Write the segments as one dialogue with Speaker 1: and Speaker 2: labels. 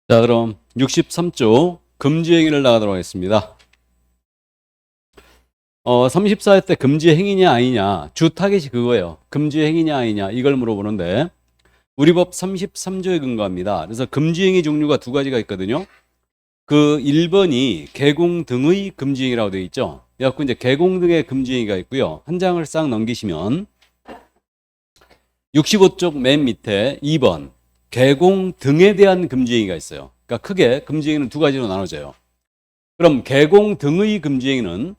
Speaker 1: 자, 그럼 63조 금지행위를 나가도록 하겠습니다. 34회 때 금지행위냐 아니냐, 주 타겟이 그거예요. 금지행위냐 아니냐 이걸 물어보는데 우리 법 33조에 근거합니다. 그래서 금지행위 종류가 두 가지가 있거든요. 그 1번이 개공 등의 금지행위라고 되어 있죠. 그래갖고 이제 개공 등의 금지행위가 있고요. 한 장을 싹 넘기시면 65쪽 맨 밑에 2번 개공 등에 대한 금지행위가 있어요. 그러니까 크게 금지행위는 두 가지로 나눠져요. 그럼 개공 등의 금지행위는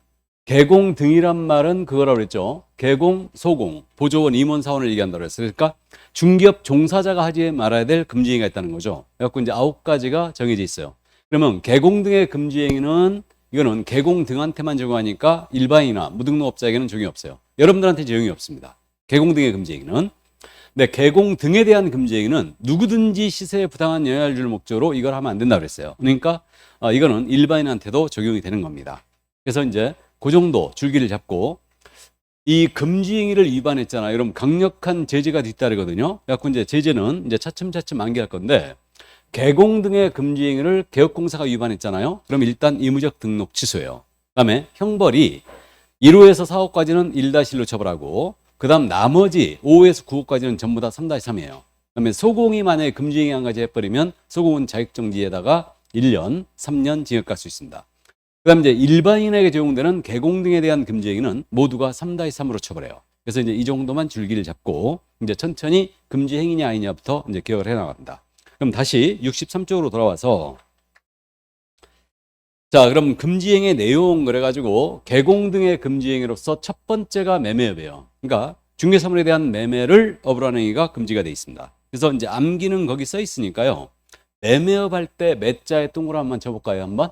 Speaker 1: 개공 등이란 말은 그거라고 그랬죠. 개공, 소공, 보조원, 임원, 사원을 얘기한다고 그랬어요. 그러니까 중기업 종사자가 하지 말아야 될 금지행위가 있다는 거죠. 그래갖고 이제 9가지가 정해져 있어요. 그러면 개공 등의 금지행위는 이거는 개공 등한테만 적용하니까 일반인이나 무등록업자에게는 적용이 없어요. 여러분들한테 적용이 없습니다. 개공 등의 금지행위는. 네, 개공 등에 대한 금지행위는 누구든지 시세에 부당한 영향을 줄 목적으로 이걸 하면 안 된다고 그랬어요. 그러니까 이거는 일반인한테도 적용이 되는 겁니다. 그래서 이제 그 정도 줄기를 잡고 이 금지행위를 위반했잖아요. 여러분 강력한 제재가 뒤따르거든요. 그래갖고 이제 제재는 이제 차츰차츰 만기할 건데 개공 등의 금지행위를 개업공사가 위반했잖아요. 그럼 일단 의무적 등록 취소예요. 그다음에 형벌이 1호에서 4호까지는 1-1로 처벌하고 그 다음 나머지 5에서 9호까지는 전부 다 3-3이에요. 그다음에 소공이 만약에 금지행위 한 가지 해버리면 소공은 자격정지에다가 1년, 3년 징역 갈 수 있습니다. 그 다음 이제 일반인에게 적용되는 개공 등에 대한 금지행위는 모두가 3-3으로 처벌해요. 그래서 이제 이 정도만 줄기를 잡고 이제 천천히 금지행위냐 아니냐부터 이제 기억을 해 나갑니다. 그럼 다시 63쪽으로 돌아와서 자, 그럼 금지행위의 내용 그래가지고 개공 등의 금지행위로서 첫 번째가 매매업이에요. 그러니까 중개사물에 대한 매매를 업으로 하는 행위가 금지가 돼 있습니다. 그래서 이제 암기는 거기 써 있으니까요. 매매업 할 때 매자에 동그라미 한번 쳐볼까요? 한번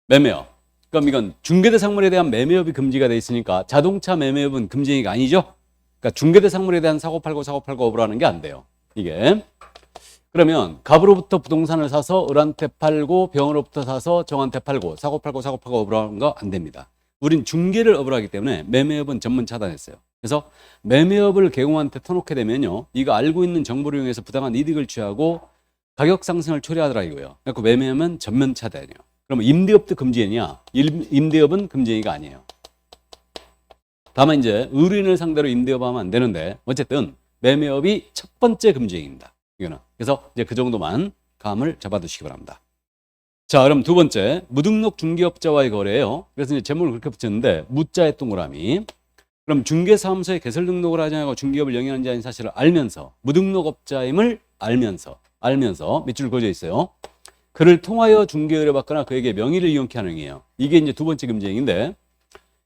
Speaker 1: 매매업. 그럼 이건 중개대상물에 대한 매매업이 금지가 돼 있으니까 자동차 매매업은 금지행위가 아니죠. 그러니까 중개대상물에 대한 사고 팔고 업으로 하는 게 안 돼요. 이게. 그러면 갑으로부터 부동산을 사서 을한테 팔고 병으로부터 사서 정한테 팔고 사고 팔고 업으로 하는 거 안 됩니다. 우린 중개를 업으로 하기 때문에 매매업은 전문 차단했어요. 그래서 매매업을 개공한테 터놓게 되면요, 이거 알고 있는 정보를 이용해서 부당한 이득을 취하고 가격 상승을 초래하더라 이거예요. 그래서 매매업은 전면 차단이에요. 그러면 임대업도 금지행위냐? 임대업은 금지행위가 아니에요. 다만 이제 의뢰인을 상대로 임대업하면 안 되는데 어쨌든 매매업이 첫 번째 금지행위입니다. 이거는. 그래서 이제 그 정도만 감을 잡아두시기 바랍니다. 자, 그럼 두 번째, 무등록 중개업자와의 거래예요. 그래서 이제 제목을 그렇게 붙였는데 무자의 동그라미. 그럼 중개사무소에 개설 등록을 하지 않고 중개업을 영위하는 자인 사실을 알면서 무등록업자임을 알면서 밑줄 그어져 있어요. 그를 통하여 중개 의뢰받거나 그에게 명의를 이용케 하는 행위예요. 이게 이제 두 번째 금지행위인데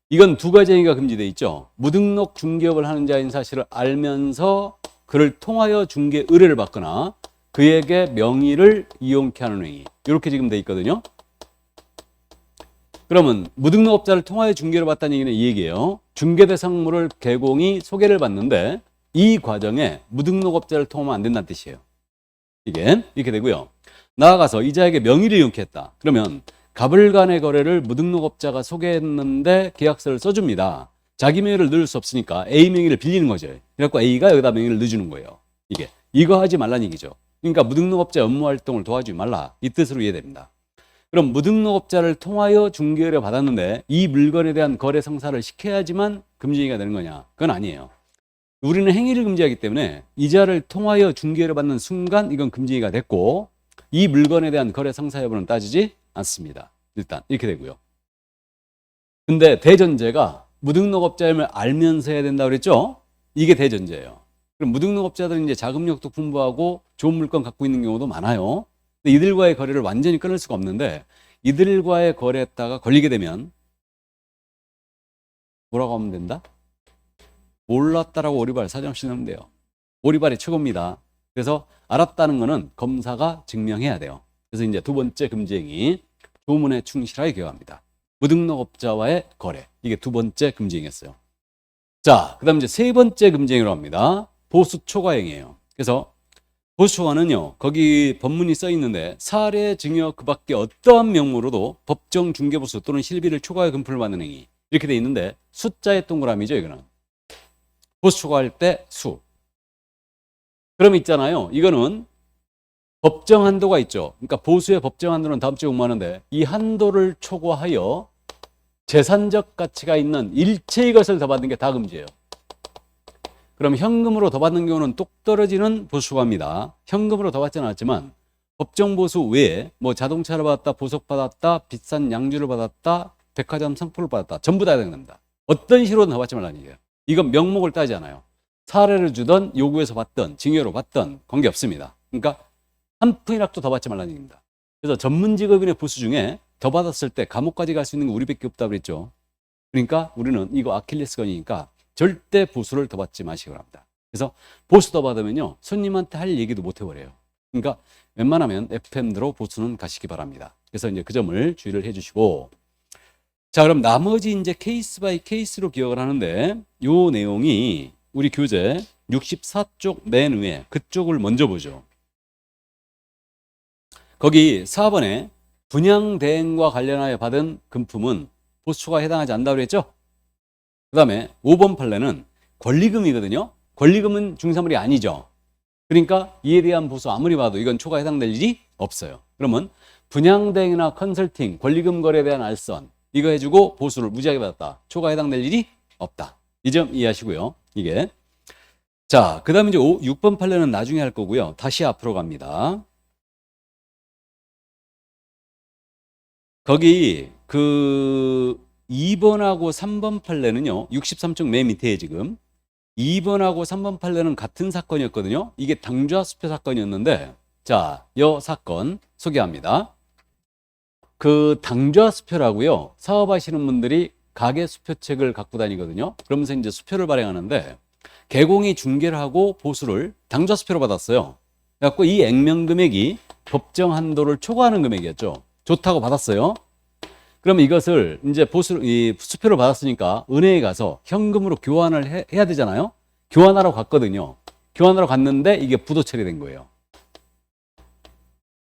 Speaker 1: 이건 두 가지 행위가 금지돼 있죠. 무등록 중개업을 하는 자인 사실을 알면서 그를 통하여 중개 의뢰를 받거나 그에게 명의를 이용케 하는 행위. 이렇게 지금 돼 있거든요. 그러면 무등록업자를 통하여 중개를 받다는 얘기는 이 얘기예요. 중개대상물을 개공이 소개를 받는데 이 과정에 무등록업자를 통하면 안 된다는 뜻이에요. 이게 이렇게 되고요. 나아가서 이자에게 명의를 이용케 했다. 그러면 갑을 간의 거래를 무등록업자가 소개했는데 계약서를 써줍니다. 자기 명의를 넣을 수 없으니까 A 명의를 빌리는 거죠. 그래갖고 A가 여기다 명의를 넣어주는 거예요. 이거 하지 말라는 얘기죠. 그러니까 무등록업자 업무 활동을 도와주지 말라. 이 뜻으로 이해됩니다. 그럼 무등록업자를 통하여 중개를 받았는데 이 물건에 대한 거래 성사를 시켜야지만 금지행위가 되는 거냐? 그건 아니에요. 우리는 행위를 금지하기 때문에 이자를 통하여 중개를 받는 순간 이건 금지행위가 됐고 이 물건에 대한 거래 성사 여부는 따지지 않습니다. 일단 이렇게 되고요. 근데 대전제가 무등록업자임을 알면서 해야 된다고 그랬죠? 이게 대전제예요. 그럼 무등록업자들은 이제 자금력도 풍부하고 좋은 물건 갖고 있는 경우도 많아요. 근데 이들과의 거래를 완전히 끊을 수가 없는데 이들과의 거래했다가 걸리게 되면 뭐라고 하면 된다? 몰랐다라고 오리발 사정없이 넣으면 돼요. 오리발이 최고입니다. 그래서 알았다는 거는 검사가 증명해야 돼요. 그래서 이제 두 번째 금지행위, 조문에 충실하게 기억합니다. 무등록업자와의 거래. 이게 두 번째 금지행위였어요. 자, 그 다음 이제 세 번째 금지행위로 합니다. 보수초과행위예요. 그래서 보수초과는요, 거기 법문이 써 있는데 사례, 증여 그 밖에 어떠한 명목으로도 법정 중개보수 또는 실비를 초과해 금품을 받는 행위. 이렇게 돼 있는데 숫자의 동그라미죠, 이거는. 보수 초과할 때 수. 그럼 있잖아요. 이거는 법정 한도가 있죠. 그러니까 보수의 법정 한도는 다음 주에 공부하는데 이 한도를 초과하여 재산적 가치가 있는 일체의 것을 더 받는 게 다 금지예요. 그럼 현금으로 더 받는 경우는 똑 떨어지는 보수초과입니다. 현금으로 더 받지는 않았지만 법정 보수 외에 뭐 자동차를 받았다, 보석 받았다, 비싼 양주를 받았다, 백화점 상품을 받았다. 전부 다 해당됩니다. 어떤 식으로든 더 받지 말라는 얘기예요. 이건 명목을 따지지 않아요. 사례를 주던 요구해서 받던 징여로 받던 관계없습니다. 그러니까 한 푼이라도 더 받지 말라는 얘기입니다. 그래서 전문 직업인의 보수 중에 더 받았을 때 감옥까지 갈 수 있는 거 우리밖에 없다 그랬죠. 그러니까 우리는 이거 아킬레스건이니까 절대 보수를 더 받지 마시기 바랍니다. 그래서 보수 더 받으면요 손님한테 할 얘기도 못 해버려요. 그러니까 웬만하면 FM대로 보수는 가시기 바랍니다. 그래서 이제 그 점을 주의를 해주시고, 자 그럼 나머지 이제 케이스 바이 케이스로 기억을 하는데 요 내용이 우리 교재 64쪽 맨 위에 그쪽을 먼저 보죠. 거기 4번에 분양대행과 관련하여 받은 금품은 보수초과에 해당하지 않는다고 그랬죠? 그 다음에 5번 판례는 권리금이거든요. 권리금은 중사물이 아니죠. 그러니까 이에 대한 보수 아무리 봐도 이건 초과에 해당될 일이 없어요. 그러면 분양대행이나 컨설팅, 권리금 거래에 대한 알선 이거 해주고 보수를 무지하게 받았다. 초과에 해당될 일이 없다. 이 점 이해하시고요. 이게 자, 그 다음에 이제 6번 판례는 나중에 할 거고요. 다시 앞으로 갑니다. 거기 그 2번하고 3번 판례는요. 63쪽 맨 밑에 지금 2번하고 3번 판례는 같은 사건이었거든요. 이게 당좌수표 사건이었는데 자, 이 사건 소개합니다. 그 당좌수표라고요. 사업하시는 분들이 가계수표책을 갖고 다니거든요. 그러면서 이제 수표를 발행하는데 개공이 중개를 하고 보수를 당좌수표로 받았어요. 그래갖고 이 액면 금액이 법정 한도를 초과하는 금액이었죠. 좋다고 받았어요. 그럼 이것을 이제 이 수표를 받았으니까 은행에 가서 현금으로 교환을 해야 되잖아요. 교환하러 갔거든요. 교환하러 갔는데 이게 부도 처리된 거예요.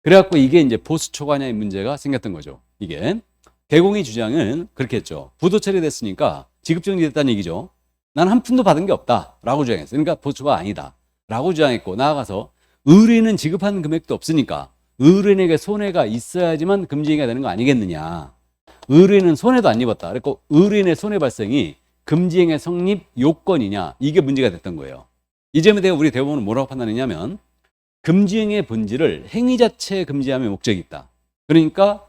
Speaker 1: 그래갖고 이게 이제 보수 초과냐의 문제가 생겼던 거죠. 이게 개공의 주장은 그렇게 했죠. 부도 처리됐으니까 지급정지됐다는 얘기죠. 난 한 푼도 받은 게 없다라고 주장했어요. 그러니까 보수가 아니다라고 주장했고 나아가서 의뢰인은 지급한 금액도 없으니까 의뢰인에게 손해가 있어야지만 금지행위가 되는 거 아니겠느냐. 의뢰인은 손해도 안 입었다. 그리고 의뢰인의 손해 발생이 금지행위 성립 요건이냐. 이게 문제가 됐던 거예요. 이 점에 대해 우리 대법원은 뭐라고 판단했냐면 금지행위의 본질을 행위 자체에 금지함의 목적이 있다. 그러니까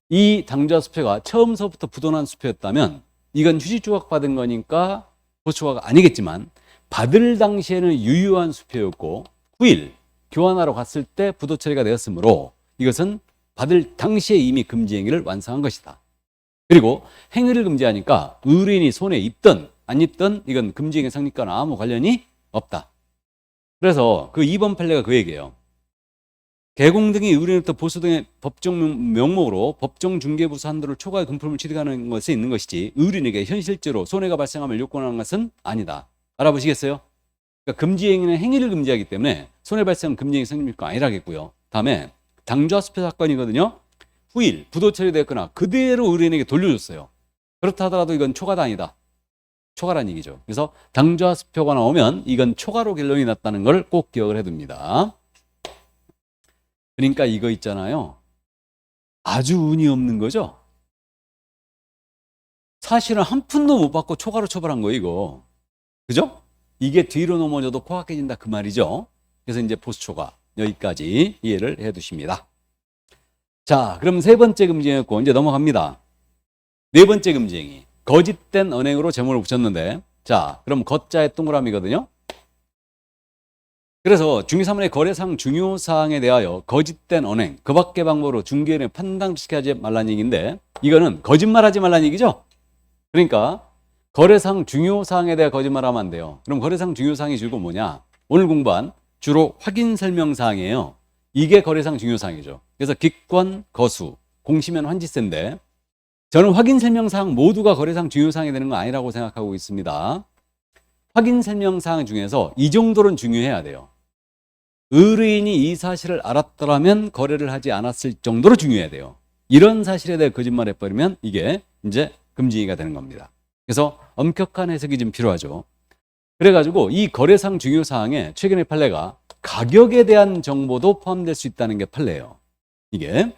Speaker 1: 이 당좌수표가 처음서부터 부도난 수표였다면 이건 휴지조각 받은 거니까 보수초과가 아니겠지만 받을 당시에는 유효한 수표였고 9일 교환하러 갔을 때 부도 처리가 되었으므로 이것은 받을 당시에 이미 금지 행위를 완성한 것이다. 그리고 행위를 금지하니까 의뢰인이 손에 입든 안 입든 이건 금지 행위 성립과는 아무 관련이 없다. 그래서 그 2번 판례가 그 얘기예요. 개공 등이 의뢰인부터 보수 등의 법정 명목으로 법정 중개부수 한도를 초과해 금품을 취득하는 것에 있는 것이지 의뢰인에게 현실적으로 손해가 발생함을 요건하는 것은 아니다. 알아보시겠어요? 그러니까 금지 행위는 행위를 금지하기 때문에 손해 발생 금지 행위 성립과 아니라겠고요. 다음에 당좌수표 사건이거든요. 후일 부도 처리됐거나 그대로 의뢰인에게 돌려줬어요. 그렇다 하더라도 이건 초과다 아니다. 초과란 얘기죠. 그래서 당좌수표가 나오면 이건 초과로 결론이 났다는 걸 꼭 기억을 해둡니다. 그러니까 이거 있잖아요. 아주 운이 없는 거죠. 사실은 한 푼도 못 받고 초과로 처벌한 거예요, 이거. 그죠? 이게 뒤로 넘어져도 코가 깨진다 그 말이죠. 그래서 이제 보수초과 여기까지 이해를 해 두십니다. 자, 그럼 세 번째 금지행위였고 이제 넘어갑니다. 네 번째 금지행위. 거짓된 언행으로 제목을 붙였는데 자, 그럼 거자의 동그라미거든요. 그래서 중개사문의 거래상 중요사항에 대하여 거짓된 언행, 그 밖의 방법으로 중개인을 판단시키지 하지 말라는 얘기인데 이거는 거짓말하지 말라는 얘기죠. 그러니까 거래상 중요사항에 대해 거짓말하면 안 돼요. 그럼 거래상 중요사항이 주로 뭐냐? 오늘 공부한 주로 확인 설명사항이에요. 이게 거래상 중요사항이죠. 그래서 기권, 거수, 공시면 환지세인데 저는 확인 설명사항 모두가 거래상 중요사항이 되는 건 아니라고 생각하고 있습니다. 확인 설명사항 중에서 이 정도는 중요해야 돼요. 의뢰인이 이 사실을 알았더라면 거래를 하지 않았을 정도로 중요해야 돼요. 이런 사실에 대해 거짓말해버리면 이게 이제 금지가 되는 겁니다. 그래서 엄격한 해석이 좀 필요하죠. 그래가지고 이 거래상 중요사항에 최근의 판례가 가격에 대한 정보도 포함될 수 있다는 게 판례예요. 이게.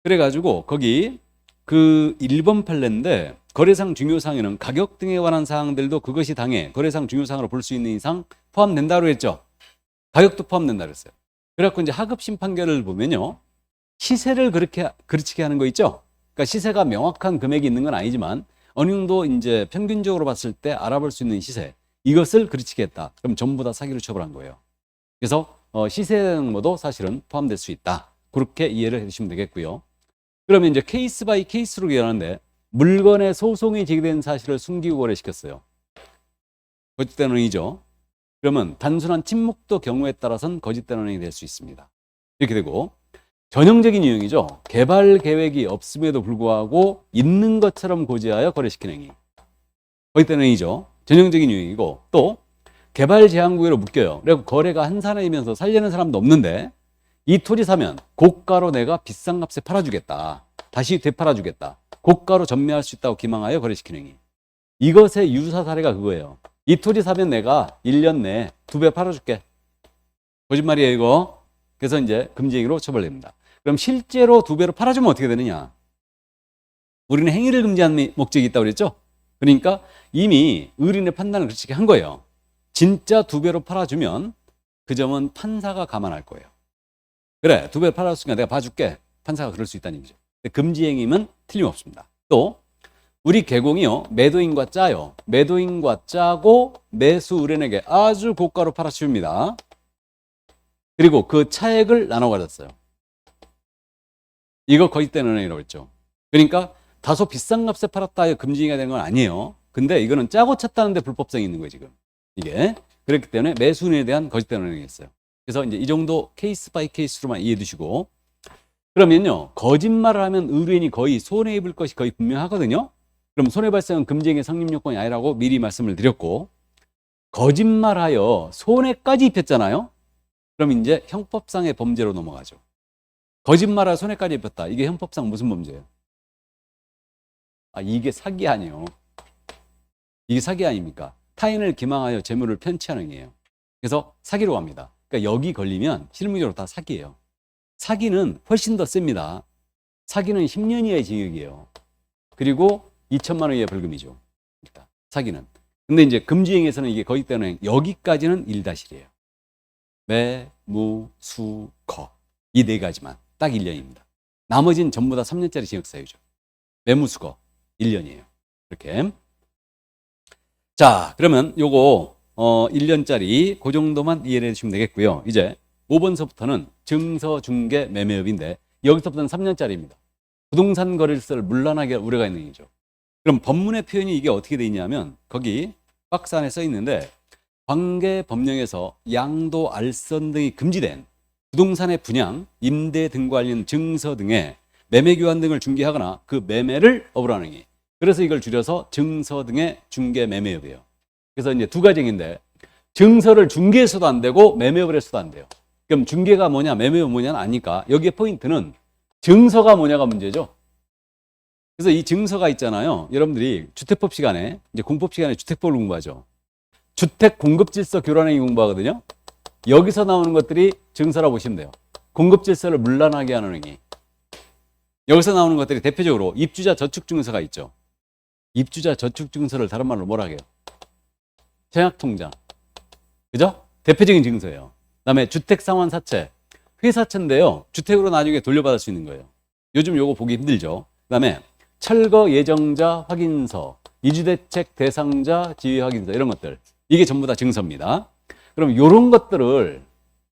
Speaker 1: 그래가지고 거기 그 1번 판례인데 거래상 중요사항에는 가격 등에 관한 사항들도 그것이 당해 거래상 중요사항으로 볼 수 있는 이상 포함된다고 했죠. 가격도 포함된다고 했어요. 그래갖고 이제 하급심 판결을 보면요. 시세를 그렇게 그르치게 하는 거 있죠. 그러니까 시세가 명확한 금액이 있는 건 아니지만 어느 정도 이제 평균적으로 봤을 때 알아볼 수 있는 시세 이것을 그르치게 했다. 그럼 전부 다 사기로 처벌한 거예요. 그래서 시세 정보도 사실은 포함될 수 있다. 그렇게 이해를 해주시면 되겠고요. 그러면 이제 케이스 바이 케이스로 기하는데 물건의 소송이 제기된 사실을 숨기고 거래시켰어요. 거짓된 은행이죠. 그러면 단순한 침묵도 경우에 따라서는 거짓된 은행이 될 수 있습니다. 이렇게 되고 전형적인 유형이죠. 개발 계획이 없음에도 불구하고 있는 것처럼 고지하여 거래시키는 행위. 거짓된 은행이죠. 전형적인 유형이고 또 개발 제한 구역으로 묶여요. 그리고 거래가 한산이면서 살려는 사람도 없는데 이 토지 사면 고가로 내가 비싼 값에 팔아주겠다. 다시 되팔아주겠다. 고가로 전매할 수 있다고 기망하여 거래시키는 행위. 이것의 유사 사례가 그거예요. 이 토지 사면 내가 1년 내에 2배 팔아줄게. 거짓말이에요 이거. 그래서 이제 금지행위로 처벌됩니다. 그럼 실제로 2배로 팔아주면 어떻게 되느냐. 우리는 행위를 금지하는 목적이 있다고 그랬죠. 그러니까 이미 의뢰인의 판단을 그렇게 한 거예요. 진짜 2배로 팔아주면 그 점은 판사가 감안할 거예요. 그래 2배 팔았으니까 내가 봐줄게. 판사가 그럴 수 있다는 얘기죠. 금지행위는 틀림없습니다. 또 우리 개공이요 매도인과 짜요. 매도인과 짜고 매수 의뢰인에게 아주 고가로 팔아줍니다. 그리고 그 차액을 나눠 가졌어요. 이거 거짓된 은행이라고 했죠. 그러니까 다소 비싼 값에 팔았다 해서 금지행위가 되는 건 아니에요. 근데 이거는 짜고 찼다는데 불법성이 있는 거예요 지금. 이게 그렇기 때문에 매수인에 대한 거짓된 은행이었어요. 그래서 이제 이 정도 케이스 바이 케이스로만 이해해 두시고 그러면요 거짓말을 하면 의뢰인이 거의 손해 입을 것이 거의 분명하거든요. 그럼 손해발생은 금지행위 성립 요건이 아니라고 미리 말씀을 드렸고 거짓말하여 손해까지 입혔잖아요. 그럼 이제 형법상의 범죄로 넘어가죠. 거짓말하여 손해까지 입혔다. 이게 형법상 무슨 범죄예요? 아 이게 사기 아니에요. 이게 사기 아닙니까? 타인을 기망하여 재물을 편취하는 행위예요. 그래서 사기로 갑니다. 그러니까 여기 걸리면 실무적으로 다 사기예요. 사기는 훨씬 더 셉니다. 사기는 10년 이하의 징역이에요. 그리고 2천만 원 이하의 벌금이죠. 일단 사기는. 근데 이제 금지행위에서는 이게 거짓된 은행 여기까지는 1-1이에요. 매, 무, 수, 거. 이 네 가지만 딱 1년입니다. 나머지는 전부 다 3년짜리 징역 사유죠. 매무수거 1년이에요. 이렇게. 자, 그러면 요거 1년짜리 그 정도만 이해를 해주시면 되겠고요. 이제 5번서부터는 증서, 중개, 매매업인데 여기서부터는 3년짜리입니다. 부동산 거래를 물란하게 우려가 있는 얘기죠. 그럼 법문의 표현이 이게 어떻게 돼 있냐면 거기 박스 안에 써 있는데 관계 법령에서 양도, 알선 등이 금지된 부동산의 분양, 임대 등과 관련 증서 등의 매매 교환 등을 중개하거나 그 매매를 업으로 하는 행위. 그래서 이걸 줄여서 증서 등의 중개 매매업이에요. 그래서 이제 두 가지인데 증서를 중개해서도 안 되고 매매업을 해서도 안 돼요. 그럼 중개가 뭐냐 매매업이 뭐냐는 아니까 여기에 포인트는 증서가 뭐냐가 문제죠. 그래서 이 증서가 있잖아요. 여러분들이 주택법 시간에 이제 공법 시간에 주택법을 공부하죠. 주택 공급 질서 교란행위 공부하거든요. 여기서 나오는 것들이 증서라고 보시면 돼요. 공급 질서를 문란하게 하는 행위. 여기서 나오는 것들이 대표적으로 입주자 저축 증서가 있죠. 입주자 저축 증서를 다른 말로 뭐라 해요? 청약통장. 그죠? 대표적인 증서예요. 그다음에 주택상환사채. 회사채인데요. 주택으로 나중에 돌려받을 수 있는 거예요. 요즘 요거 보기 힘들죠. 그다음에 철거 예정자 확인서, 이주대책 대상자 지위 확인서 이런 것들. 이게 전부 다 증서입니다. 그럼 이런 것들을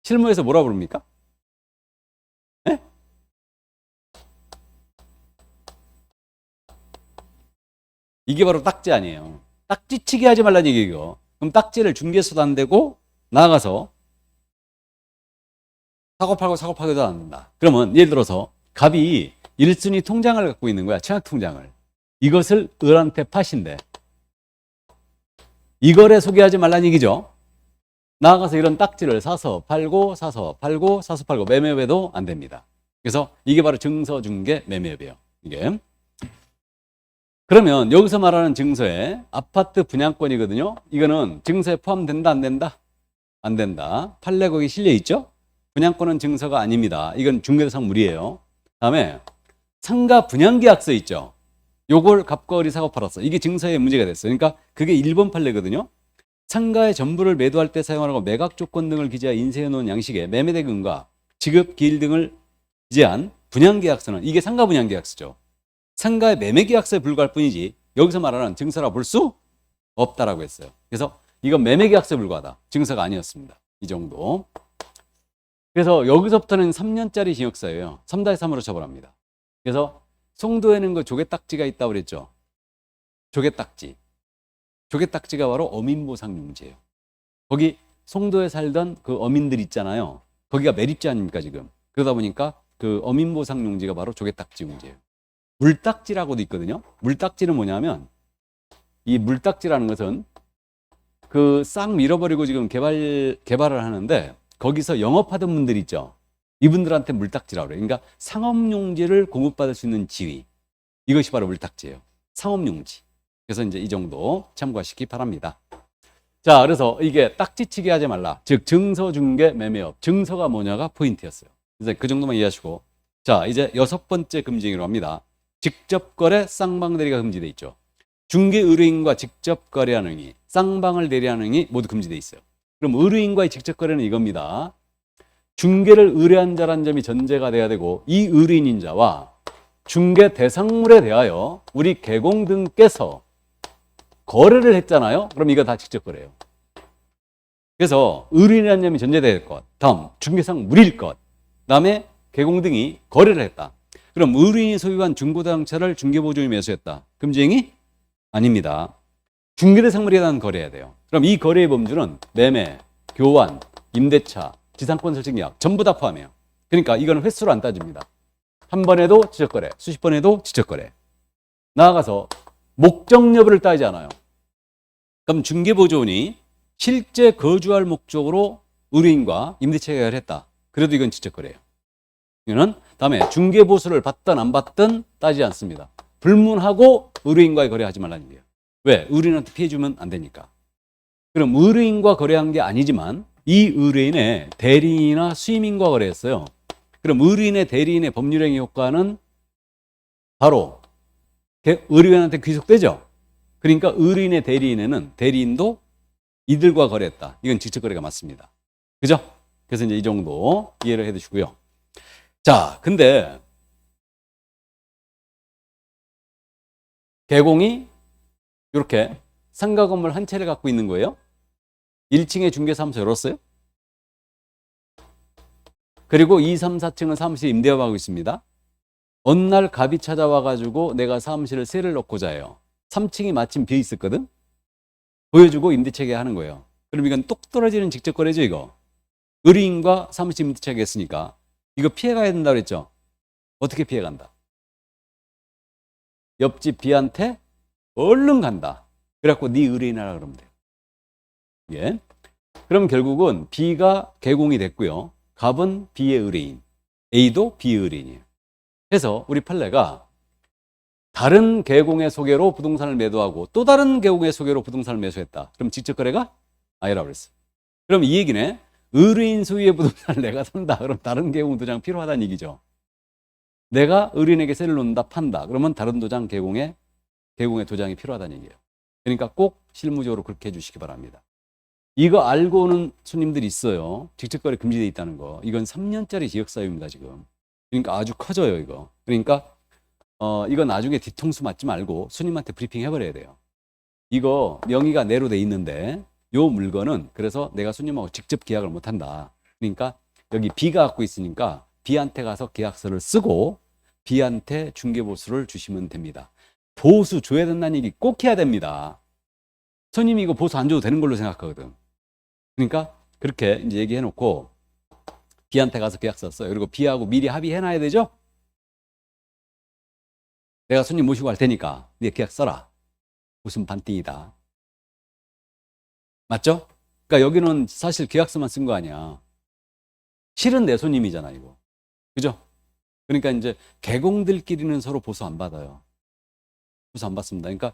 Speaker 1: 실무에서 뭐라 부릅니까? 네? 이게 바로 딱지 아니에요. 딱지치기 하지 말라는 얘기예요. 그럼 딱지를 중개해서도 안 되고 나가서 사고 팔고도 안 된다. 그러면 예를 들어서 갑이 1순위 통장을 갖고 있는 거야. 청약통장을. 이것을 을한테 파신대. 이거래 소개하지 말라는 얘기죠. 나가서 이런 딱지를 사서 팔고 매매업에도 안 됩니다. 그래서 이게 바로 증서, 중개, 매매업이에요. 이게. 그러면 여기서 말하는 증서에 아파트 분양권이거든요. 이거는 증서에 포함된다 안 된다? 안 된다. 판례 거기 실려 있죠? 분양권은 증서가 아닙니다. 이건 중개대상 무리예요. 다음에 상가 분양계약서 있죠? 요걸 갑과 을이 사고 팔았어. 이게 증서에 문제가 됐어요. 그러니까 그게 1번 판례거든요. 상가의 전부를 매도할 때 사용하고 매각 조건 등을 기재하여 인쇄해 놓은 양식의 매매대금과 지급 기일 등을 기재한 분양계약서는 이게 상가 분양계약서죠. 상가의 매매계약서에 불과할 뿐이지 여기서 말하는 증서라 볼 수 없다라고 했어요. 그래서 이건 매매계약서에 불과하다. 증서가 아니었습니다. 이 정도. 그래서 여기서부터는 3년짜리 징역사예요. 3-3으로 처벌합니다. 그래서 송도에는 그 조개딱지가 있다고 그랬죠. 조개딱지. 조개딱지가 바로 어민보상용지예요. 거기 송도에 살던 그 어민들 있잖아요. 거기가 매립지 아닙니까 지금. 그러다 보니까 그 어민보상용지가 바로 조개딱지 용지예요. 물딱지라고도 있거든요. 물딱지는 뭐냐면 이 물딱지라는 것은 그 싹 밀어버리고 지금 개발을 하는데 거기서 영업하던 분들 있죠. 이분들한테 물딱지라고 그래요. 그러니까 상업용지를 공급받을 수 있는 지위. 이것이 바로 물딱지예요. 상업용지. 그래서 이제 이 정도 참고하시기 바랍니다. 자, 그래서 이게 딱지치기 하지 말라. 즉 증서 중개 매매업. 증서가 뭐냐가 포인트였어요. 그래서 그 정도만 이해하시고. 자, 이제 6번째 금지행위로 합니다. 직접 거래, 쌍방 대리가 금지돼 있죠. 중개 의뢰인과 직접 거래하는 행위, 쌍방을 대리하는 행위 모두 금지돼 있어요. 그럼 의뢰인과의 직접 거래는 이겁니다. 중개를 의뢰한 자란 점이 전제가 돼야 되고 이 의뢰인인 자와 중개 대상물에 대하여 우리 개공 등께서 거래를 했잖아요. 그럼 이거 다 직접 거래예요. 그래서 의뢰인이라는 점이 전제될 것, 다음 중개상 물일 것, 다음에 개공 등이 거래를 했다. 그럼 의뢰인이 소유한 중고자동차를 중개보조인이 매수했다. 금지행위? 아닙니다. 중개대상물에 대한 거래해야 돼요. 그럼 이 거래의 범주는 매매, 교환, 임대차, 지상권 설정 계약 전부 다 포함해요. 그러니까 이거는 횟수로 안 따집니다. 한 번 해도 지적거래, 수십 번 해도 지적거래. 나아가서 목적 여부를 따지지 않아요. 그럼 중개보조원이 실제 거주할 목적으로 의뢰인과 임대차 계약을 했다. 그래도 이건 지적거래예요. 이거는 다음에 중개보수를 받든 안 받든 따지지 않습니다. 불문하고 의뢰인과의 거래하지 말라는 얘기예요. 왜? 의뢰인한테 피해 주면 안 되니까. 그럼 의뢰인과 거래한 게 아니지만 이 의뢰인의 대리인이나 수임인과 거래했어요. 그럼 의뢰인의 대리인의 법률행위 효과는 바로 의뢰인한테 귀속되죠. 그러니까 의뢰인의 대리인에는 대리인도 이들과 거래했다. 이건 직접거래가 맞습니다. 그죠? 그래서 이제 이 정도 이해를 해 두시고요. 자, 근데 개공이 이렇게 상가 건물 한 채를 갖고 있는 거예요. 1층에 중개사무소 열었어요. 그리고 2, 3, 4층은 사무실 임대업하고 있습니다. 어느 날 갑이 찾아와가지고 내가 사무실에 세를 넣고자 해요. 3층이 마침 비어 있었거든. 보여주고 임대차 계약하는 거예요. 그럼 이건 똑 떨어지는 직접 거래죠, 이거. 의뢰인과 사무실 임대차 계약했으니까 이거 피해가야 된다고 그랬죠. 어떻게 피해간다? 옆집 B한테 얼른 간다. 그래갖고 네 의뢰인 하라 그러면 돼요. 예. 그럼 결국은 B가 개공이 됐고요. 갑은 B의 의뢰인, A도 B의 의뢰인이에요. 그래서 우리 판례가 다른 개공의 소개로 부동산을 매도하고 또 다른 개공의 소개로 부동산을 매수했다. 그럼 직접거래가 아니라고 그랬어요. 그럼 이 얘기는 의뢰인 소유의 부동산을 내가 산다. 그럼 다른 개공 도장 필요하다는 얘기죠. 내가 의뢰인에게 세를 놓는다, 판다. 그러면 다른 도장 개공의 도장이 필요하다는 얘기예요. 그러니까 꼭 실무적으로 그렇게 해주시기 바랍니다. 이거 알고 오는 손님들이 있어요. 직접거래 금지되어 있다는 거. 이건 3년짜리 지역사유입니다, 지금. 그러니까 아주 커져요, 이거. 그러니까 이거 나중에 뒤통수 맞지 말고 손님한테 브리핑 해버려야 돼요. 이거 명의가 내로 돼 있는데 요 물건은 그래서 내가 손님하고 직접 계약을 못한다. 그러니까 여기 B가 갖고 있으니까 B한테 가서 계약서를 쓰고 B한테 중개보수를 주시면 됩니다. 보수 줘야 된다는 얘기 꼭 해야 됩니다. 손님이 이거 보수 안 줘도 되는 걸로 생각하거든. 그러니까 그렇게 이제 얘기해 놓고 B한테 가서 계약서 써요. 그리고 B하고 미리 합의해 놔야 되죠? 내가 손님 모시고 갈 테니까 네 계약 써라. 무슨 반띵이다. 맞죠? 그러니까 여기는 사실 계약서만 쓴 거 아니야. 실은 내 손님이잖아, 이거. 그죠? 그러니까 이제 개공들끼리는 서로 보수 안 받아요. 보수 안 받습니다. 그러니까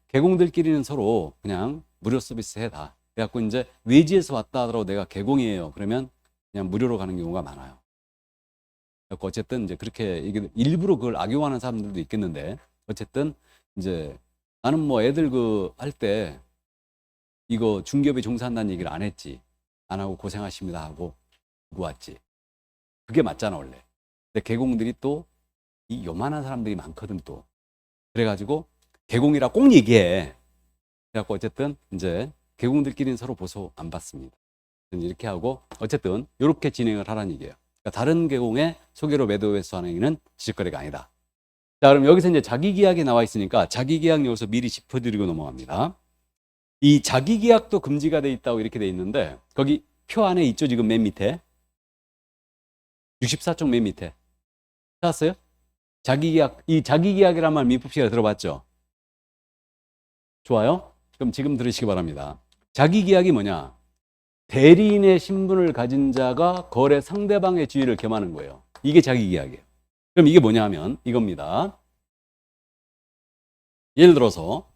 Speaker 1: 개공들끼리는 서로 그냥 무료 서비스 해다. 그래갖고 이제 외지에서 왔다 하더라도 내가 개공이에요. 그러면 그냥 무료로 가는 경우가 많아요. 그래갖고 어쨌든 이제 그렇게 이게 일부러 그걸 악용하는 사람들도 있겠는데 어쨌든 이제 나는 뭐 애들 그 할 때 이거 중기업에 종사한다는 얘기를 안 했지. 안 하고 고생하십니다 하고 누구 왔지. 그게 맞잖아 원래. 근데 개공들이 또 이 요만한 사람들이 많거든 또. 그래가지고 개공이라 꼭 얘기해. 그래갖고 어쨌든 이제 개공들끼리는 서로 보소 안 받습니다. 이렇게 하고 어쨌든 이렇게 진행을 하라는 얘기예요. 그러니까 다른 개공의 소개로 매도 매수하는 행위는 지적거래가 아니다. 자, 그럼 여기서 이제 자기계약이 나와 있으니까 자기계약 요소 미리 짚어드리고 넘어갑니다. 이 자기계약도 금지가 돼 있다고 이렇게 돼 있는데 거기 표 안에 있죠. 지금 맨 밑에 64쪽 맨 밑에 찾았어요? 자기계약, 이 자기계약이란 말 민법 시간에 들어봤죠? 좋아요? 그럼 지금 들으시기 바랍니다. 자기계약이 뭐냐? 대리인의 신분을 가진 자가 거래 상대방의 지위를 겸하는 거예요. 이게 자기계약이에요. 그럼 이게 뭐냐 하면 이겁니다. 예를 들어서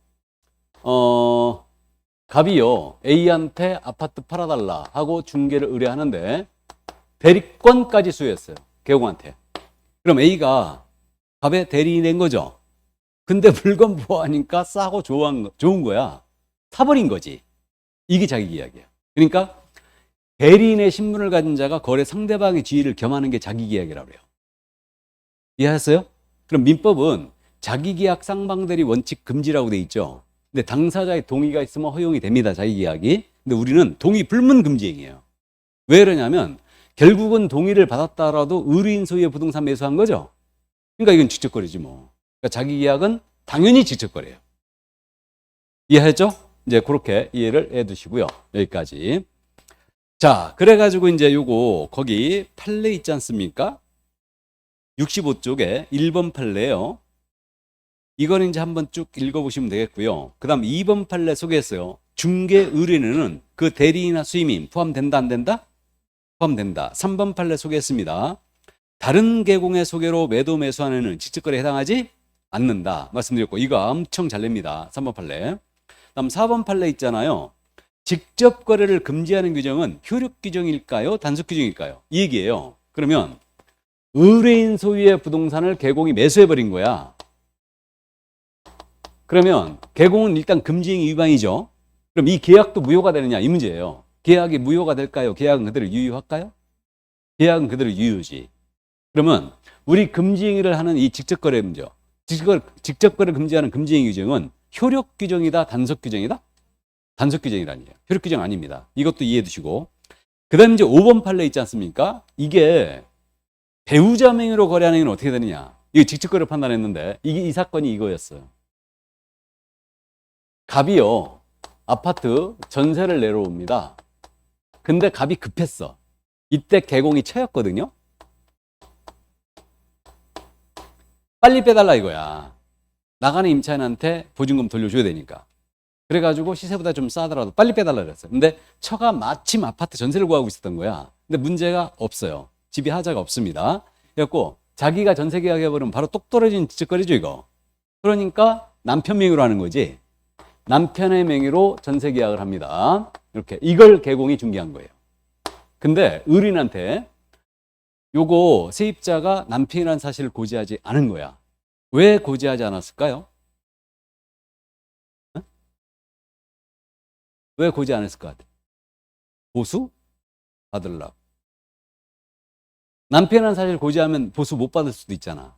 Speaker 1: 갑이요 A한테 아파트 팔아달라 하고 중개를 의뢰하는데 대리권까지 수여했어요. 개공한테. 그럼 A가 갑의 대리인이 된 거죠. 근데 물건 보호하니까 싸고 좋은 거야. 사버린 거지. 이게 자기계약이야. 그러니까 대리인의 신분을 가진 자가 거래 상대방의 지위를 겸하는 게 자기계약이라고 해요. 이해하셨어요? 그럼 민법은 자기계약 쌍방대리 원칙 금지라고 돼 있죠. 근데 당사자의 동의가 있으면 허용이 됩니다. 자기계약이. 근데 우리는 동의 불문 금지행위예요. 왜 그러냐면 결국은 동의를 받았다라도 의뢰인 소유의 부동산 매수한 거죠. 그러니까 이건 직접거래지 뭐. 그러니까 자기계약은 당연히 직접거래예요. 이해했죠? 이제 그렇게 이해를 해 두시고요. 여기까지. 자, 그래가지고 이제 요거 거기 판례 있지 않습니까? 65쪽에 1번 판례예요. 이거는 이제 한번 쭉 읽어보시면 되겠고요. 그 다음 2번 판례 소개했어요. 중개 의뢰인은 그 대리인이나 수임인 포함된다 안 된다? 포함된다. 3번 판례 소개했습니다. 다른 계공의 소개로 매도 매수하는 애는 직접거래에 해당하지 않는다. 말씀드렸고 이거 엄청 잘 냅니다. 3번 판례. 다음 4번 판례 있잖아요. 직접 거래를 금지하는 규정은 효력 규정일까요? 단속 규정일까요? 이 얘기예요. 그러면 의뢰인 소유의 부동산을 개공이 매수해버린 거야. 그러면 개공은 일단 금지행위 위반이죠. 그럼 이 계약도 무효가 되느냐 이 문제예요. 계약이 무효가 될까요? 계약은 그대로 유효할까요? 계약은 그대로 유효지. 그러면 우리 금지행위를 하는 이 직접거래 문제, 직접거래 금지하는 금지행위 규정은 효력 규정이다, 단속 규정이다? 단속 규정이라니요. 효력 규정 아닙니다. 이것도 이해해 두시고. 그 다음에 이제 5번 판례 있지 않습니까? 이게 배우자 명의로 거래하는 건 어떻게 되느냐. 이거 직접거래 판단했는데 이 사건이 이거였어요. 갑이요 아파트 전세를 내려옵니다. 근데 갑이 급했어. 이때 개공이 처였거든요. 빨리 빼달라 이거야. 나가는 임차인한테 보증금 돌려줘야 되니까. 그래가지고 시세보다 좀 싸더라도 빨리 빼달라 그랬어요. 근데 처가 마침 아파트 전세를 구하고 있었던 거야. 근데 문제가 없어요. 집이 하자가 없습니다. 그래갖고 자기가 전세 계약해버리면 바로 똑 떨어진 직접거래죠 이거. 그러니까 남편 명의로 하는 거지. 남편의 명의로 전세 계약을 합니다. 이렇게 이걸 개공이 중개한 거예요. 근데 의뢰인한테 요거 세입자가 남편이라는 사실을 고지하지 않은 거야. 왜 고지하지 않았을까요? 어? 왜 고지 안 했을 것 같아? 보수 받으려고. 남편이라는 사실을 고지하면 보수 못 받을 수도 있잖아.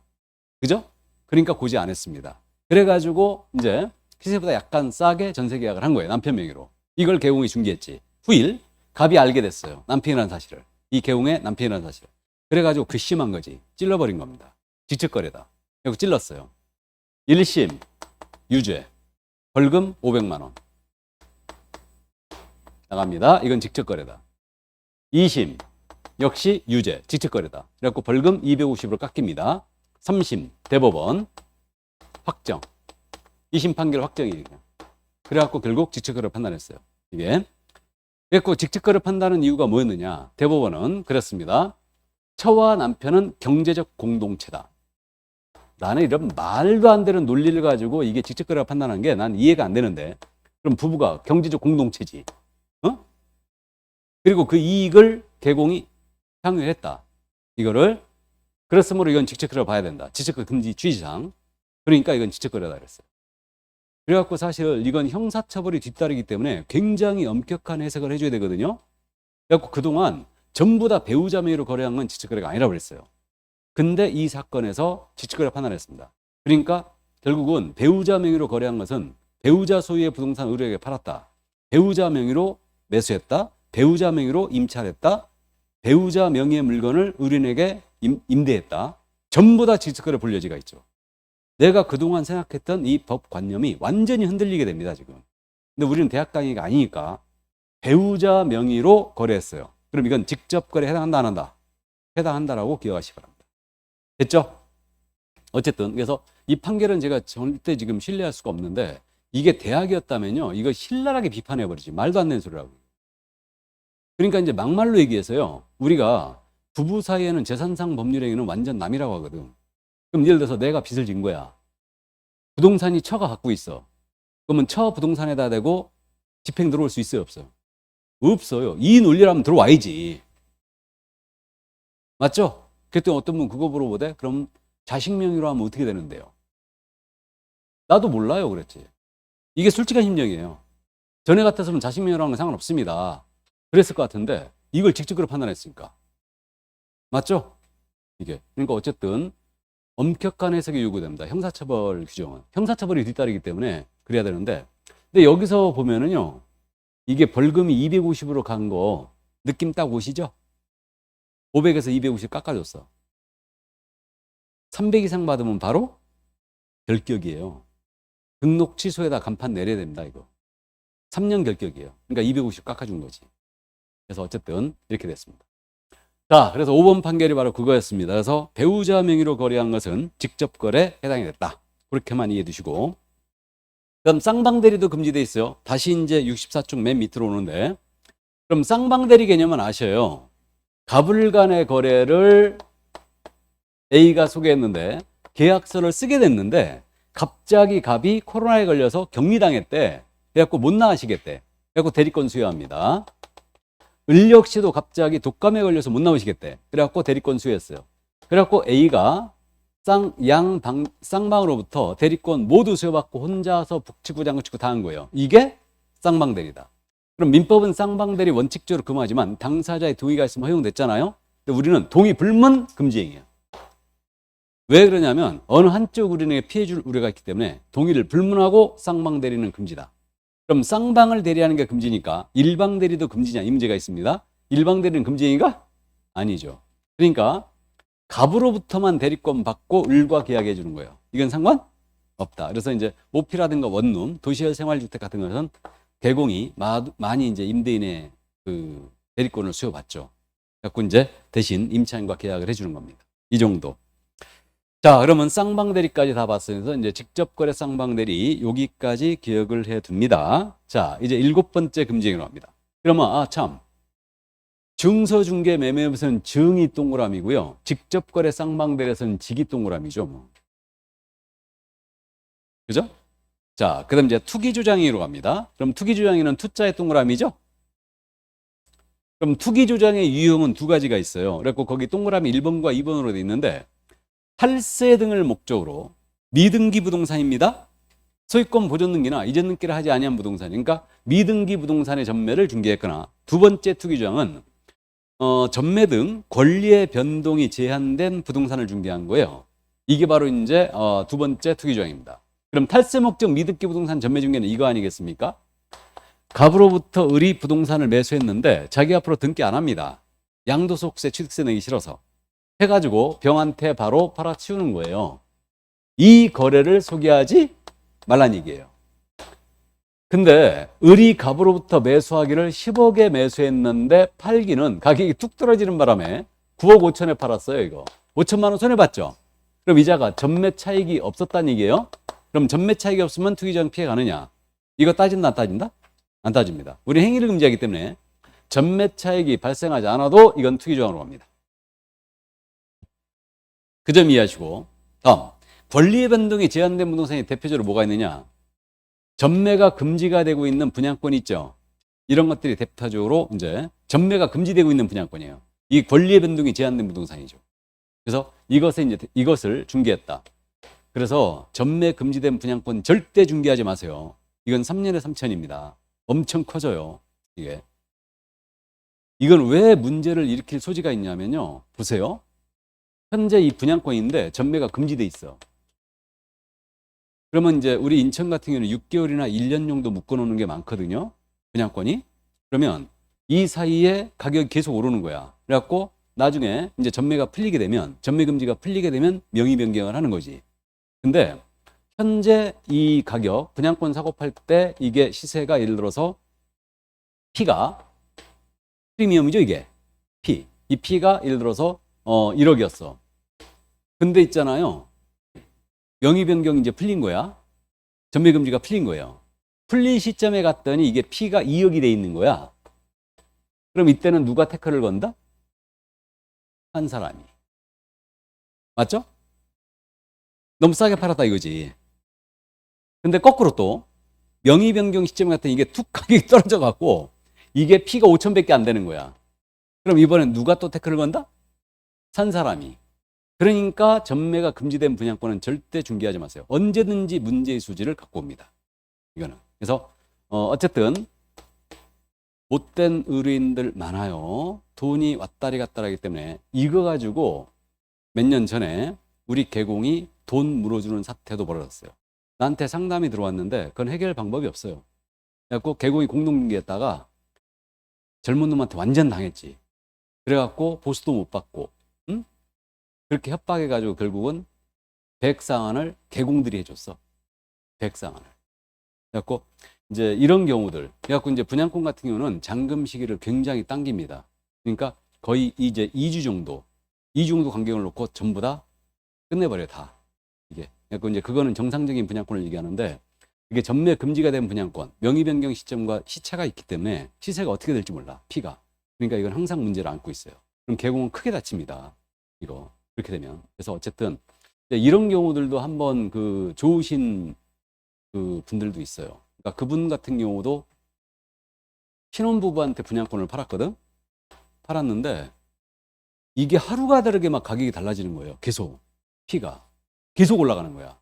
Speaker 1: 그죠? 그러니까 고지 안 했습니다. 그래가지고 이제 시세보다 약간 싸게 전세 계약을 한 거예요. 남편 명의로. 이걸 개공이 중개했지. 후일 갑이 알게 됐어요. 남편이라는 사실을. 이 개공의 남편이라는 사실을. 그래가지고 괘씸한 거지. 찔러버린 겁니다. 직접거래다. 그리고 찔렀어요. 1심 유죄. 벌금 500만 원. 나갑니다. 이건 직접거래다. 2심 역시 유죄. 직접거래다. 그래갖고 벌금 250으로 깎입니다. 3심 대법원 확정. 2심 판결 확정이에요. 그래갖고 결국 직접거래 판단했어요. 이게. 그래갖고 직접거래 판단은 이유가 뭐였느냐. 대법원은 그랬습니다. 처와 남편은 경제적 공동체다. 나는 이런 말도 안 되는 논리를 가지고 이게 직접거래가 판단한 게 난 이해가 안 되는데 그럼 부부가 경제적 공동체지. 그리고 그 이익을 개공이 향유했다. 이거를 그렇으므로 이건 직책거래로 봐야 된다. 직책거래 금지 취지상. 그러니까 이건 직책거래다 그랬어요. 그래갖고 사실 이건 형사처벌이 뒤따르기 때문에 굉장히 엄격한 해석을 해줘야 되거든요. 그래갖고 그동안 전부 다 배우자 명의로 거래한 건 직책거래가 아니라고 그랬어요. 근데 이 사건에서 직책거래 판단했습니다. 그러니까 결국은 배우자 명의로 거래한 것은 배우자 소유의 부동산 의뢰에게 팔았다. 배우자 명의로 매수했다. 배우자 명의로 임차했다. 배우자 명의의 물건을 의뢰인에게 임대했다. 전부 다 직책거래 불려지가 있죠. 내가 그동안 생각했던 이 법관념이 완전히 흔들리게 됩니다, 지금. 근데 우리는 대학 강의가 아니니까 배우자 명의로 거래했어요. 그럼 이건 직접 거래에 해당한다, 안 한다? 해당한다라고 기억하시기 바랍니다. 됐죠? 어쨌든 그래서 이 판결은 제가 절대 지금 신뢰할 수가 없는데 이게 대학이었다면요, 이거 신랄하게 비판해버리지. 말도 안 되는 소리라고. 그러니까 이제 막말로 얘기해서요, 우리가 부부 사이에는 재산상 법률행위는 완전 남이라고 하거든. 그럼 예를 들어서 내가 빚을 진 거야. 부동산이 처가 갖고 있어. 그러면 처 부동산에다 대고 집행 들어올 수 있어요, 없어요? 없어요. 이 논리라면 들어와야지. 맞죠? 그랬더니 어떤 분 그거 물어보대? 그럼 자식 명의로 하면 어떻게 되는데요? 나도 몰라요, 그랬지. 이게 솔직한 심정이에요. 전에 같았으면 자식 명의로 하는 건 상관없습니다. 그랬을 것 같은데 이걸 직접적으로 판단했으니까. 맞죠? 이게. 그러니까 어쨌든 엄격한 해석이 요구됩니다. 형사처벌 규정은. 형사처벌이 뒤따르기 때문에 그래야 되는데, 근데 여기서 보면은요, 이게 벌금이 250으로 간 거 느낌 딱 오시죠? 500에서 250 깎아줬어. 300 이상 받으면 바로 결격이에요. 등록 취소에다 간판 내려야 됩니다, 이거. 3년 결격이에요. 그러니까 250 깎아준 거지. 그래서 어쨌든 이렇게 됐습니다. 자, 그래서 5번 판결이 바로 그거였습니다. 그래서 배우자 명의로 거래한 것은 직접 거래에 해당이 됐다. 그렇게만 이해해 두시고. 그럼 쌍방대리도 금지돼 있어요. 다시 이제 64쪽 맨 밑으로 오는데, 그럼 쌍방대리 개념은 아셔요. 갑을 간의 거래를 A가 소개했는데 계약서를 쓰게 됐는데 갑자기 갑이 코로나에 걸려서 격리당했대. 그래갖고 못 나가시겠대. 그래갖고 대리권 수여합니다. 을 역시도 갑자기 독감에 걸려서 못 나오시겠대. 그래갖고 대리권 수여했어요. 그래갖고 A가 쌍방으로부터 대리권 모두 수여받고 혼자서 북치고 장구치고 다 한 거예요. 이게 쌍방대리다. 그럼 민법은 쌍방대리 원칙적으로 금하지만 당사자의 동의가 있으면 허용됐잖아요. 근데 우리는 동의 불문 금지행위예요. 왜 그러냐면 어느 한쪽 의뢰인에게 피해 줄 우려가 있기 때문에 동의를 불문하고 쌍방대리는 금지다. 그럼 쌍방을 대리하는 게 금지니까 일방대리도 금지냐, 이 문제가 있습니다. 일방대리는 금지행위가 아니죠. 그러니까 갑으로부터만 대리권 받고 을과 계약해 주는 거예요. 이건 상관없다. 그래서 이제 모피라든가 원룸, 도시열 생활주택 같은 것은 개공이 많이 이제 임대인의 그 대리권을 수여받죠. 그래서 이제 대신 임차인과 계약을 해주는 겁니다. 이 정도. 자, 그러면 쌍방대리까지 다 봤으면서 이제 직접거래 쌍방대리 여기까지 기억을 해 둡니다. 자, 이제 7번째 금지행위로 합니다. 그러면 증서중개 매매에서는 증이 동그라미고요. 직접거래 쌍방대리에서는 직이 동그라미죠. 뭐. 그죠? 자, 그 다음 이제 투기조장행위로 갑니다. 그럼 투기조장행위는 투자의 동그라미죠? 그럼 투기조장의 유형은 두 가지가 있어요. 그래서 거기 동그라미 1번과 2번으로 돼 있는데 탈세 등을 목적으로 미등기 부동산입니다. 소유권 보존 등기나 이전 등기를 하지 아니한 부동산, 그러니까 미등기 부동산의 전매를 중개했거나, 두 번째 투기조장은 전매 등 권리의 변동이 제한된 부동산을 중개한 거예요. 이게 바로 이제 두 번째 투기조장입니다. 그럼 탈세 목적 미등기 부동산 전매 중개는 이거 아니겠습니까? 갑으로부터 을이 부동산을 매수했는데 자기 앞으로 등기 안 합니다. 양도소득세 취득세 내기 싫어서 해가지고 병한테 바로 팔아치우는 거예요. 이 거래를 소개하지 말란 얘기예요. 근데 을이 갑으로부터 매수하기를 10억에 매수했는데 팔기는 가격이 뚝 떨어지는 바람에 9억 5천에 팔았어요. 이거 5천만 원 손해봤죠. 그럼 이자가 전매 차익이 없었다는 얘기예요. 그럼 전매 차익이 없으면 투기조장 피해 가느냐? 이거 따진다 안 따진다? 안 따집니다. 우리 행위를 금지하기 때문에 전매 차익이 발생하지 않아도 이건 투기조장으로 갑니다. 그 점 이해하시고, 다음 권리의 변동이 제한된 부동산이 대표적으로 뭐가 있느냐? 전매가 금지가 되고 있는 분양권이 있죠. 이런 것들이 대표적으로 이제 전매가 금지되고 있는 분양권이에요. 이 권리의 변동이 제한된 부동산이죠. 그래서 이것을 중개했다. 그래서 전매 금지된 분양권 절대 중개하지 마세요. 이건 3년에 3천입니다. 엄청 커져요. 이건 왜 문제를 일으킬 소지가 있냐면요. 보세요. 현재 이 분양권인데 전매가 금지돼 있어. 그러면 이제 우리 인천 같은 경우는 6개월이나 1년 정도 묶어놓는 게 많거든요. 분양권이. 그러면 이 사이에 가격이 계속 오르는 거야. 그래갖고 나중에 이제 전매 금지가 풀리게 되면 명의 변경을 하는 거지. 근데 현재 이 가격, 분양권 사고 팔 때 이게 시세가 예를 들어서 P가 프리미엄이죠, 이게. P. 이 P가 예를 들어서 1억이었어. 근데 있잖아요. 명의 변경이 이제 풀린 거야. 전매 금지가 풀린 거예요. 풀린 시점에 갔더니 이게 P가 2억이 돼 있는 거야. 그럼 이때는 누가 태클을 건다? 한 사람이. 맞죠? 너무 싸게 팔았다 이거지. 근데 거꾸로 또 명의 변경 시점에 갔더니 이게 툭 가격이 떨어져 갖고 이게 P가 5천밖에 안 되는 거야. 그럼 이번엔 누가 또 태클을 건다? 산 사람이. 그러니까 전매가 금지된 분양권은 절대 중개하지 마세요. 언제든지 문제의 소지를 갖고 옵니다. 이거는. 그래서 어쨌든 못된 의뢰인들 많아요. 돈이 왔다리 갔다리 하기 때문에 이거 가지고 몇 년 전에 우리 개공이 돈 물어주는 사태도 벌어졌어요. 나한테 상담이 들어왔는데 그건 해결 방법이 없어요. 그래갖고 개공이 공동중개했다가 젊은 놈한테 완전 당했지. 그래갖고 보수도 못 받고, 응? 그렇게 협박해가지고 결국은 배액상환을 개공들이 해줬어. 배액상환을. 그래갖고 이제 이런 경우들. 그래갖고 이제 분양권 같은 경우는 잔금 시기를 굉장히 당깁니다. 그러니까 거의 이제 2주 정도 간격을 놓고 전부 다 끝내버려요, 다. 이게. 그래갖고 이제 그거는 정상적인 분양권을 얘기하는데 이게 전매 금지가 된 분양권, 명의 변경 시점과 시차가 있기 때문에 시세가 어떻게 될지 몰라, P가. 그러니까 이건 항상 문제를 안고 있어요. 그럼 개공은 크게 다칩니다. 이거. 그렇게 되면. 그래서 어쨌든 이런 경우들도 한번 그 좋으신 그 분들도 있어요. 그러니까 그분 같은 경우도 신혼부부한테 분양권을 팔았거든? 팔았는데 이게 하루가 다르게 막 가격이 달라지는 거예요. 계속. P가. 계속 올라가는 거야.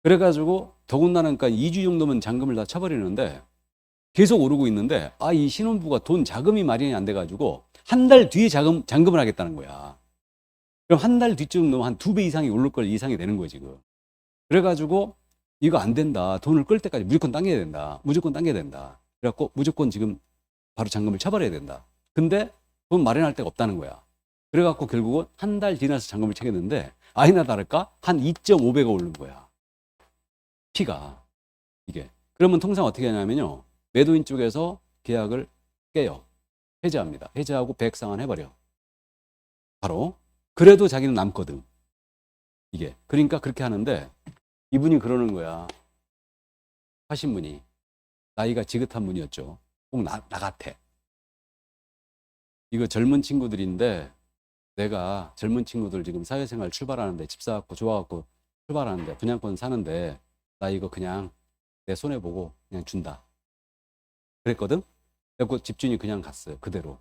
Speaker 1: 그래가지고 더군다나 그러니까 2주 정도면 잔금을 다 쳐버리는데 계속 오르고 있는데 이 신혼부부가 돈 자금이 마련이 안 돼가지고 한 달 뒤에 잔금을 하겠다는 거야. 그럼 한 달 뒤쯤 되면 한 2배 이상이 오를 걸 이상이 되는 거예요, 지금. 그래가지고 이거 안 된다. 돈을 끌 때까지 무조건 당겨야 된다. 무조건 당겨야 된다. 그래갖고 무조건 지금 바로 잔금을 쳐버려야 된다. 근데 돈 마련할 데가 없다는 거야. 그래갖고 결국은 한 달 지나서 잔금을 치겠는데 아니나 다를까 한 2.5배가 오른 거야. P가. 이게. 그러면 통상 어떻게 하냐면요. 매도인 쪽에서 계약을 깨요. 해지합니다. 해지하고 배액상환 해버려. 바로. 그래도 자기는 남거든. 이게. 그러니까 그렇게 하는데 이분이 그러는 거야. 하신 분이. 나이가 지긋한 분이었죠. 꼭 나 같아. 이거 젊은 친구들인데 내가 젊은 친구들 지금 사회생활 출발하는데 집 사갖고 좋아갖고 출발하는데 분양권 사는데 나 이거 그냥 내 손해 보고 그냥 준다. 그랬거든? 그래갖고 집주인이 그냥 갔어요. 그대로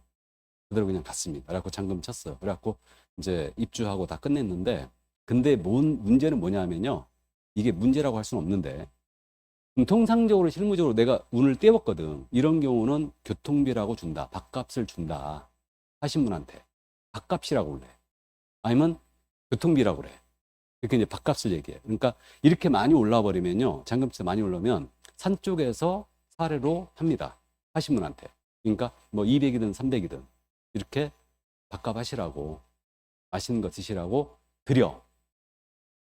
Speaker 1: 그냥 갔습니다. 그래갖고 잔금 쳤어요. 그래갖고 이제 입주하고 다 끝냈는데 근데 문제는 뭐냐면요. 이게 문제라고 할 수는 없는데 통상적으로 실무적으로 내가 운을 떼었거든. 이런 경우는 교통비라고 준다. 밥값을 준다. 하신 분한테 밥값이라고 그래. 아니면 교통비라고 그래. 이렇게 이제 밥값을 얘기해. 그러니까 이렇게 많이 올라 버리면요. 잔금세 많이 올라오면 산 쪽에서 사례로 합니다. 하신 분한테. 그러니까 뭐 200이든 300이든 이렇게 밥값 하시라고 맛있는 거 드시라고 드려.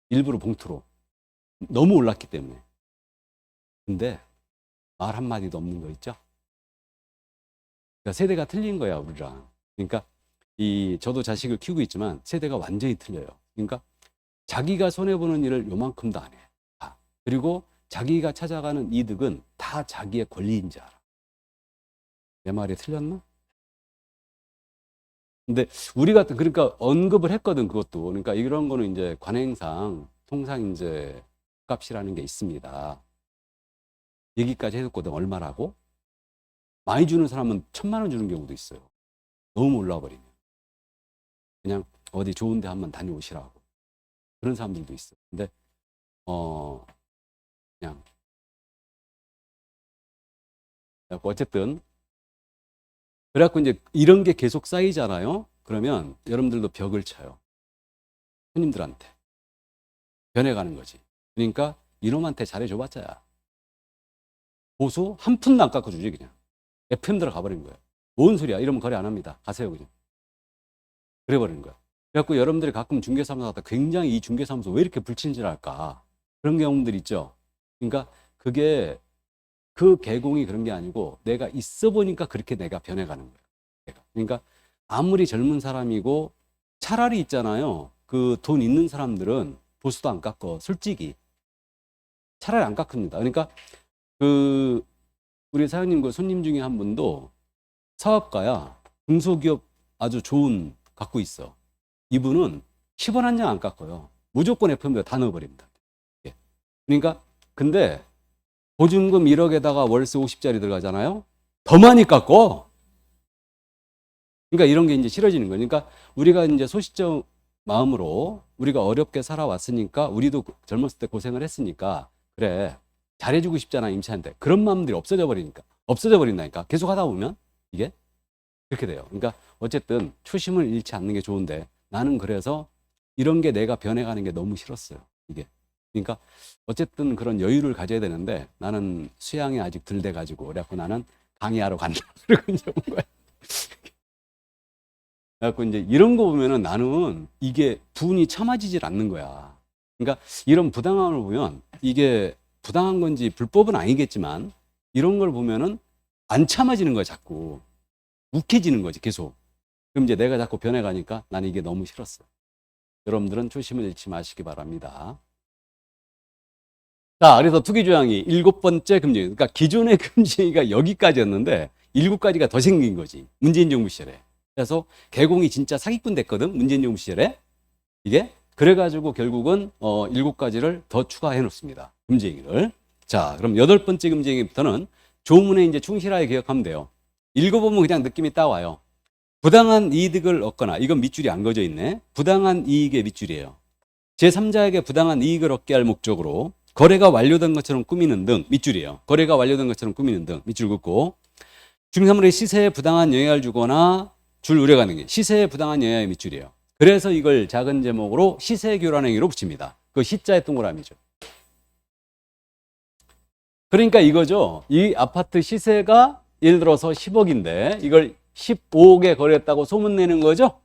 Speaker 1: 일부러 봉투로. 너무 올랐기 때문에. 근데 말 한마디도 없는 거 있죠? 그러니까 세대가 틀린 거야, 우리랑. 그러니까 저도 자식을 키우고 있지만 세대가 완전히 틀려요. 그러니까 자기가 손해보는 일을 요만큼도 안 해. 그리고 자기가 찾아가는 이득은 다 자기의 권리인 줄 알아. 내 말이 틀렸나? 근데 우리가 그러니까 언급을 했거든, 그것도. 그러니까 이런 거는 이제 관행상 통상 이제 값이라는 게 있습니다. 얘기까지 해줬거든. 얼마라고? 많이 주는 사람은 1,000만 원 주는 경우도 있어요. 너무 올라와 버리면 그냥 어디 좋은 데 한번 다녀오시라고 그런 사람들도 있어. 근데 그냥 어쨌든 그래갖고 이제 이런 게 계속 쌓이잖아요. 그러면 여러분들도 벽을 쳐요. 손님들한테 변해가는 거지. 그러니까 이놈한테 잘해줘봤자야. 보수 한 푼도 안 깎아주지 그냥. FM 들어가 버린 거예요. 뭔 소리야? 이러면 거래 안 합니다. 가세요 그냥. 그래 버리는 거야. 그래갖고 여러분들이 가끔 중개사무소 갔다 굉장히 이 중개사무소 왜 이렇게 불친절할까? 그런 경험들 있죠. 그러니까 그게 그 개공이 그런 게 아니고 내가 있어 보니까 그렇게 내가 변해가는 거예요. 그러니까 아무리 젊은 사람이고 차라리 있잖아요. 그 돈 있는 사람들은 보수도 안 깎어. 솔직히 차라리 안 깎습니다. 그러니까 그 우리 사장님 그 손님 중에 한 분도 사업가야. 중소기업 아주 좋은 갖고 있어. 이분은 10원 한 장 안 깎아요. 무조건 FM도 다 넣어버립니다. 예. 그러니까 근데 보증금 1억에다가 월세 50짜리 들어가잖아요. 더 많이 깎어. 그러니까 이런 게 이제 싫어지는 거예요. 그러니까 우리가 이제 소시적 마음으로 우리가 어렵게 살아왔으니까 우리도 젊었을 때 고생을 했으니까 그래 잘해주고 싶잖아 임차한테. 그런 마음들이 없어져 버린다니까. 계속 하다 보면 이게 그렇게 돼요. 그러니까 어쨌든 초심을 잃지 않는 게 좋은데 나는 그래서 이런 게 내가 변해가는 게 너무 싫었어요. 이게. 그러니까 어쨌든 그런 여유를 가져야 되는데 나는 수양이 아직 덜 돼가지고 그래갖고 나는 강의하러 간다. 그러고 이제 온 거야. 그래갖고 이제 이런 거 보면은 나는 이게 분이 참아지질 않는 거야. 그러니까 이런 부당함을 보면 이게 부당한 건지 불법은 아니겠지만 이런 걸 보면은 안 참아지는 거야, 자꾸. 욱해지는 거지, 계속. 그럼 이제 내가 자꾸 변해가니까 나는 이게 너무 싫었어. 여러분들은 초심을 잃지 마시기 바랍니다. 자, 그래서 투기조항이 7번째 금지행. 그러니까 기존의 금지행위가 여기까지였는데 7가지가 더 생긴 거지. 문재인 정부 시절에. 그래서 개공이 진짜 사기꾼 됐거든. 문재인 정부 시절에. 이게. 그래가지고 결국은 7가지를 더 추가해 놓습니다. 금지행위를. 자, 그럼 8번째 금지행위부터는 조문에 이제 충실하게 기억하면 돼요. 읽어보면 그냥 느낌이 딱 와요. 부당한 이득을 얻거나, 이건 밑줄이 안 그어져 있네. 부당한 이익의 밑줄이에요. 제3자에게 부당한 이익을 얻게 할 목적으로 거래가 완료된 것처럼 꾸미는 등, 밑줄이에요. 거래가 완료된 것처럼 꾸미는 등, 밑줄 긋고, 중개사물의 시세에 부당한 영향을 주거나 줄 우려가 있는 게 시세에 부당한 영향의 밑줄이에요. 그래서 이걸 작은 제목으로 시세 교란 행위로 붙입니다. 그 시자의 동그라미죠. 그러니까 이거죠. 이 아파트 시세가 예를 들어서 10억인데 이걸 15억에 거래했다고 소문내는 거죠.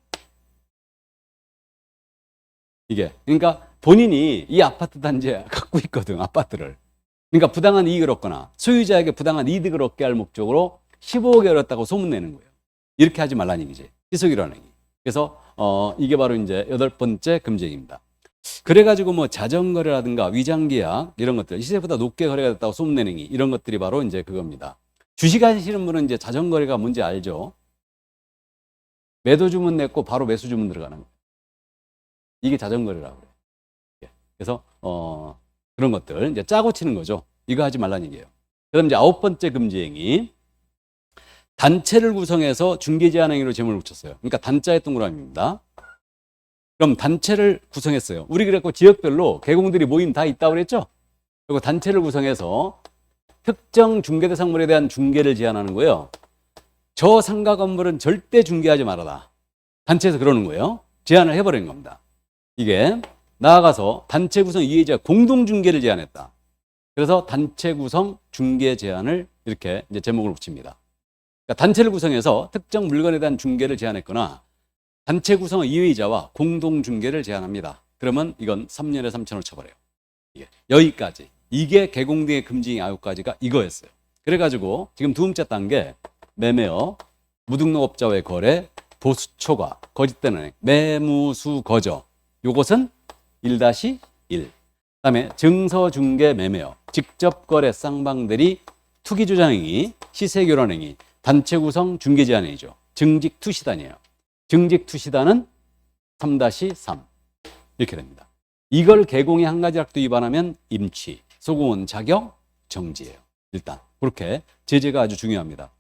Speaker 1: 이게. 그러니까 본인이 이 아파트 단지에 갖고 있거든, 아파트를. 그러니까 부당한 이익을 얻거나 소유자에게 부당한 이득을 얻게 할 목적으로 15억에 거래했다고 소문내는 거예요. 이렇게 하지 말라는 얘기지. 시세교란 행위. 그래서 이게 바로 이제 8번째 금지행위입니다. 그래가지고 뭐 자전거래라든가 위장계약 이런 것들 시세보다 높게 거래가 됐다고 소문내는 행위 이런 것들이 바로 이제 그겁니다. 주식하시는 분은 이제 자전거래가 뭔지 알죠? 매도 주문 냈고 바로 매수 주문 들어가는 거예요. 이게 자전거래라고 그래요. 그래서 그런 것들 이제 짜고 치는 거죠. 이거 하지 말라는 얘기예요. 그다음 이제 9번째 금지행위. 단체를 구성해서 중개 제한 행위로 제목을 붙였어요. 그러니까 단자의 동그라미입니다. 그럼 단체를 구성했어요. 우리 그랬고 지역별로 개공들이 모임 다 있다고 그랬죠? 그리고 단체를 구성해서 특정 중개대상물에 대한 중개를 제한하는 거예요. 저 상가 건물은 절대 중개하지 말아라. 단체에서 그러는 거예요. 제한을 해버리는 겁니다. 이게 나아가서 단체 구성 이해자 공동 중개를 제한했다. 그래서 단체 구성 중개 제한을 이렇게 이제 제목을 붙입니다. 그러니까 단체를 구성해서 특정 물건에 대한 중개를 제한했거나 단체 구성 이해자와 공동 중개를 제한합니다. 그러면 이건 3년에 3천을 쳐버려요. 여기까지. 이게 개공 등의 금지 9가지가 이거였어요. 그래가지고 지금 두 번째 단계 매매업, 무등록업자와의 거래, 보수초과, 거짓되는 행위, 매무수 거저. 요것은 1-1. 그다음에 증서중개 매매업, 직접거래 쌍방대리, 투기조장행위, 시세교란행위, 단체구성 중개제한행위죠. 증직투시단이에요. 증직투시단은 3-3 이렇게 됩니다. 이걸 개공의 한 가지 약도 위반하면 임취, 소공원 자격 정지예요. 일단 그렇게 제재가 아주 중요합니다.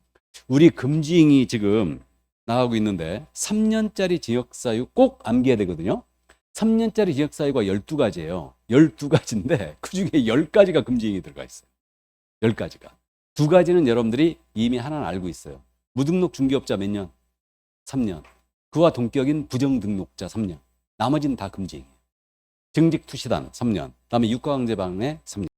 Speaker 1: 우리 금지행위 지금 나가고 있는데 3년짜리 징역사유 꼭 암기해야 되거든요. 3년짜리 징역사유가 12가지예요. 12가지인데 그중에 10가지가 금지행위 들어가 있어요. 10가지가. 2가지는 여러분들이 이미 하나는 알고 있어요. 무등록 중개업자 몇 년? 3년. 그와 동격인 부정등록자 3년. 나머지는 다 금지행위예요. 증직투시단 3년. 그다음에 유가강제방해 3년.